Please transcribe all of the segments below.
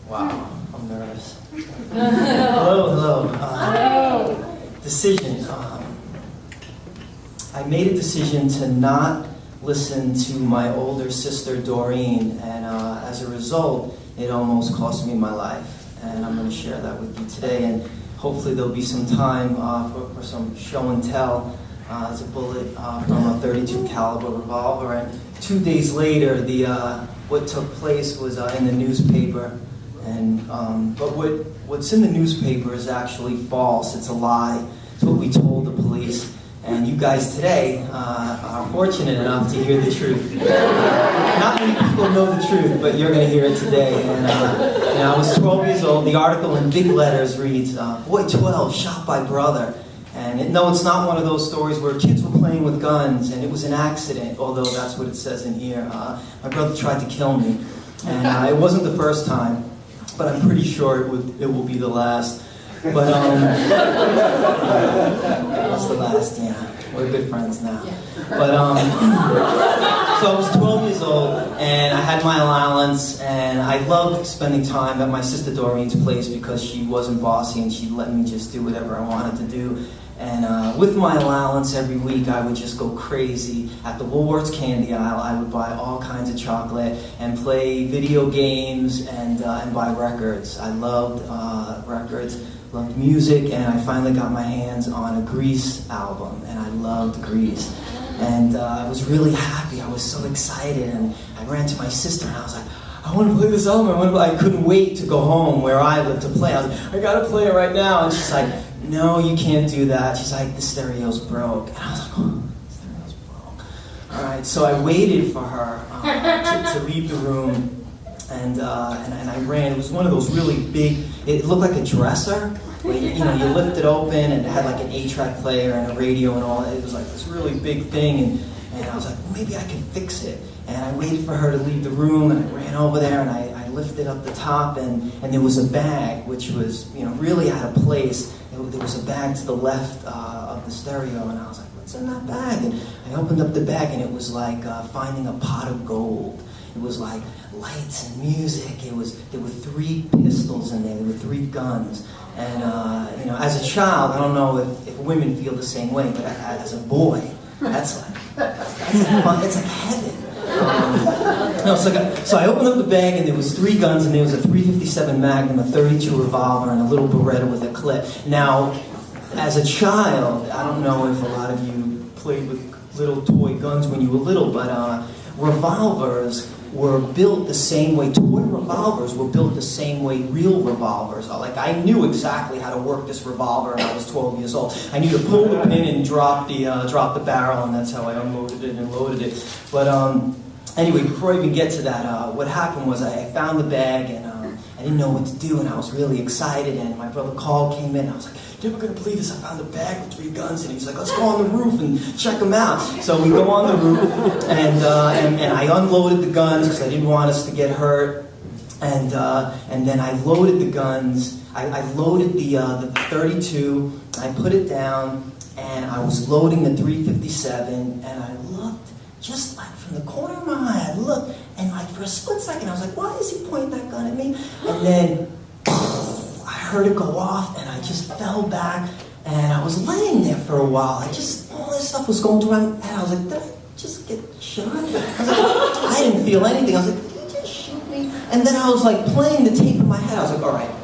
Wow, I'm nervous. Hello. Decision. I made a decision to not listen to my older sister Doreen, and as a result, it almost cost me my life. And I'm going to share that with you today, and hopefully there'll be some time for some show and tell. It's a bullet from a .32 caliber revolver, and 2 days later, what took place was in the newspaper. And but what's in the newspaper is actually false. It's a lie. It's what we told the police. And you guys today are fortunate enough to hear the truth. Not many people know the truth, but you're going to hear it today. And I was 12 years old. The article in big letters reads, "Boy 12 shot by brother." And no, it's not one of those stories where kids were playing with guns and it was an accident, although that's what it says in here. My brother tried to kill me. And it wasn't the first time, but I'm pretty sure it will be the last. But that's the last, yeah. We're good friends now. But so I was 12 years old, and I had my allowance, and I loved spending time at my sister Doreen's place because she wasn't bossy and she'd let me just do whatever I wanted to do. And with my allowance every week, I would just go crazy. At the Woolworths candy aisle, I would buy all kinds of chocolate and play video games and buy records. I loved records, loved music, and I finally got my hands on a Grease album, and I loved Grease. And I was really happy. I was so excited, and I ran to my sister, and I was like, I want to play this album. I couldn't wait to go home where I lived to play. I was like, I got to play it right now. And she's like, no, you can't do that. She's like, the stereo's broke. And I was like, oh, the stereo's broke. All right, so I waited for her to leave the room, and I ran. It was one of those really big, it looked like a dresser. Where you lift it open, and it had like an 8-track player and a radio and all that. It was like this really big thing, and I was like, well, maybe I can fix it. And I waited for her to leave the room, and I ran over there, and I lifted up the top, and there was a bag, which was really out of place. There was a bag to the left of the stereo, and I was like, what's in that bag? And I opened up the bag, and it was like finding a pot of gold. It was like lights and music. There were 3 pistols in there. There were 3 guns. And as a child, I don't know if women feel the same way, but as a boy, that's like fun. It's like heaven. So I opened up the bag, and there was 3 guns, and there was a .357 Magnum, a .32 revolver, and a little Beretta with a clip. Now, as a child, I don't know if a lot of you played with little toy guns when you were little, but revolvers were built the same way. Toy revolvers were built the same way real revolvers are. Like, I knew exactly how to work this revolver when I was 12 years old. I knew to pull the pin and drop the barrel, and that's how I unloaded it and loaded it. But anyway, before I even get to that, what happened was I found the bag, and I didn't know what to do, and I was really excited, and my brother Carl came in, and I was like, you're never going to believe this, I found a bag with 3 guns, and he was like, let's go on the roof and check them out. So we go on the roof, and I unloaded the guns because I didn't want us to get hurt, and then I loaded the guns. I loaded the .32, I put it down, and I was loading the .357, and I looked, just like from the corner of my eye, I looked, and like for a split second, I was like, why is he pointing that gun at me? And then I heard it go off, and I just fell back, and I was laying there for a while. All this stuff was going through my head. I was like, did I just get shot? I was like, I didn't feel anything. I was like, did you just shoot me? And then I was like playing the tape in my head. I was like, all right,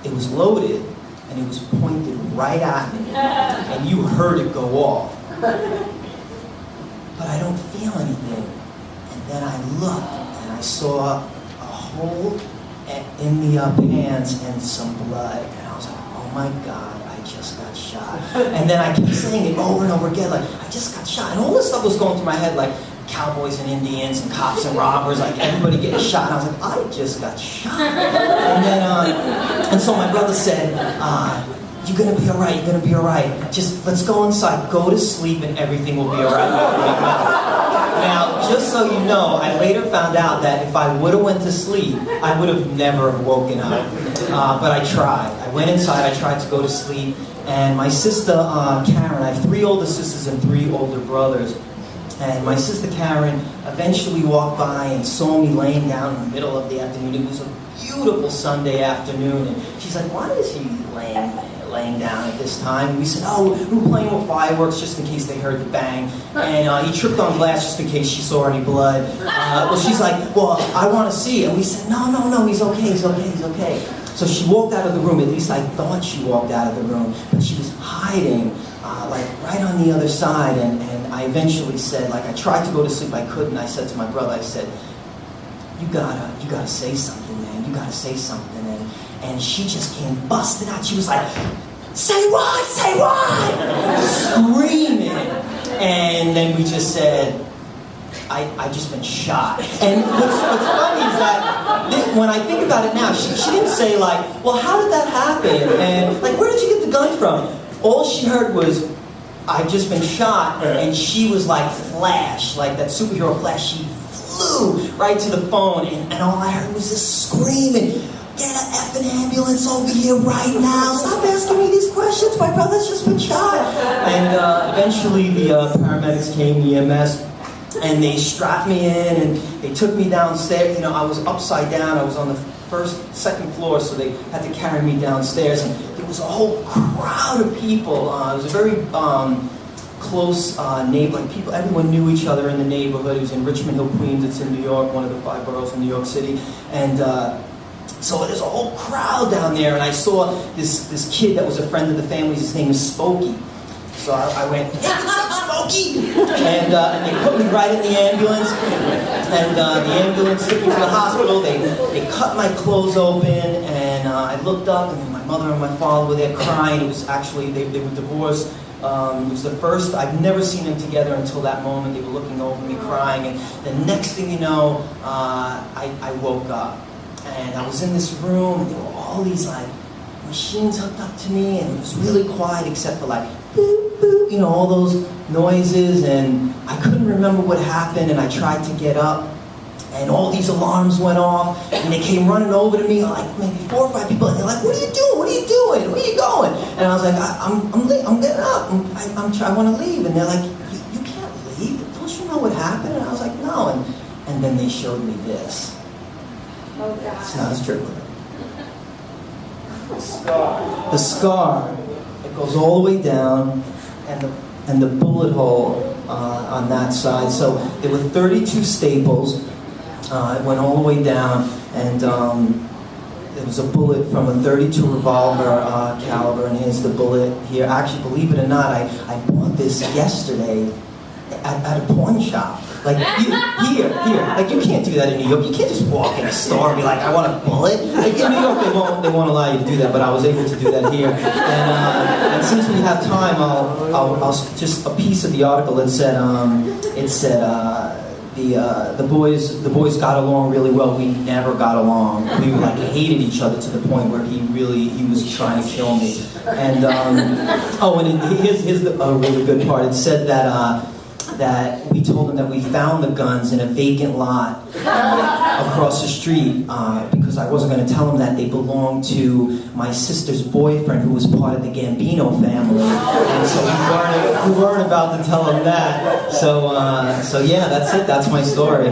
it was loaded, and it was pointed right at me, and you heard it go off. But I don't feel anything. And then I looked, and I saw a hole in the pants and some blood. And I was like, oh my God, I just got shot. And then I kept saying it over and over again, like, I just got shot. And all this stuff was going through my head, like cowboys and Indians and cops and robbers, like everybody getting shot. And I was like, I just got shot. And then, and so my brother said, you're going to be all right, you're going to be all right. Just let's go inside, go to sleep, and everything will be all right. Now, just so you know, I later found out that if I would have went to sleep, I would have never woken up. But I tried. I went inside, I tried to go to sleep, and my sister, Karen, I have 3 older sisters and 3 older brothers, And my sister Karen eventually walked by and saw me laying down in the middle of the afternoon. It was a beautiful Sunday afternoon, and she's like, "Why is he laying down at this time?" And we said, "Oh, we were playing with fireworks just in case they heard the bang." And he tripped on glass just in case she saw any blood. Well, she's like, "Well, I want to see it." And we said, No, he's okay. So she walked out of the room. At least I thought she walked out of the room, but she was hiding, like right on the other side. And I eventually said, like, I tried to go to sleep, I couldn't. I said to my brother, I said, you gotta say something, man. You gotta say something. And she just came busting out. She was like, "Say what? Say what?" Screaming. And then we just said, I just been shot. And what's funny is that when I think about it now, she didn't say like, "Well, how did that happen?" And like, "Where did you get the gun from?" All she heard was, "I've just been shot," and she was like Flash, like that superhero Flash. She flew right to the phone, and all I heard was this screaming, "Get an effing ambulance over here right now! Stop asking me these questions. My brother's just been shot." And eventually the paramedics came, the EMS, and they strapped me in and they took me downstairs. You know, I was upside down. I was on the second floor, so they had to carry me downstairs. And there was a whole crowd of people. It was a very close neighborhood. People, everyone knew each other in the neighborhood. It was in Richmond Hill, Queens. It's in New York, one of the 5 boroughs in New York City. And so there's a whole crowd down there, and I saw this kid that was a friend of the family's. His name is Smokey. So I went, "Hey, what's up, Smokey?" And they put me right in the ambulance. And the ambulance took me to the hospital. They cut my clothes open, and I looked up, and my mother and my father were there crying. It was actually, they were divorced. It was the first, I've never seen them together until that moment. They were looking over me crying. And the next thing you know, I woke up. And I was in this room, and there were all these like machines hooked up to me, and it was really quiet except for like boop, boop, you know, all those noises, and I couldn't remember what happened, and I tried to get up, and all these alarms went off, and they came running over to me, like maybe 4 or 5 people, and they're like, "What are you doing? What are you doing? Where are you going?" And I was like, I'm getting up, I want to leave." And they're like, you can't leave, don't you know what happened?" And I was like, "No." And then they showed me this. Oh, God. It's not as true. The scar, it goes all the way down, and the bullet hole on that side. So there were 32 staples. It went all the way down, and there was a bullet from a .32 revolver caliber, and here's the bullet here. Actually, believe it or not, I bought this yesterday at a pawn shop. Like, here. Like, you can't do that in New York. You can't just walk in a store and be like, "I want a bullet." Like, in New York, they won't allow you to do that, but I was able to do that here. And since we have time, I'll just a piece of the article. It said, the boys got along really well. We never got along. We like hated each other to the point where he was trying to kill me. And here's a really good part. It said that we told him that we found the guns in a vacant lot across the street because I wasn't going to tell him that they belonged to my sister's boyfriend, who was part of the Gambino family, and so we weren't about to tell him that. So yeah, that's it. That's my story.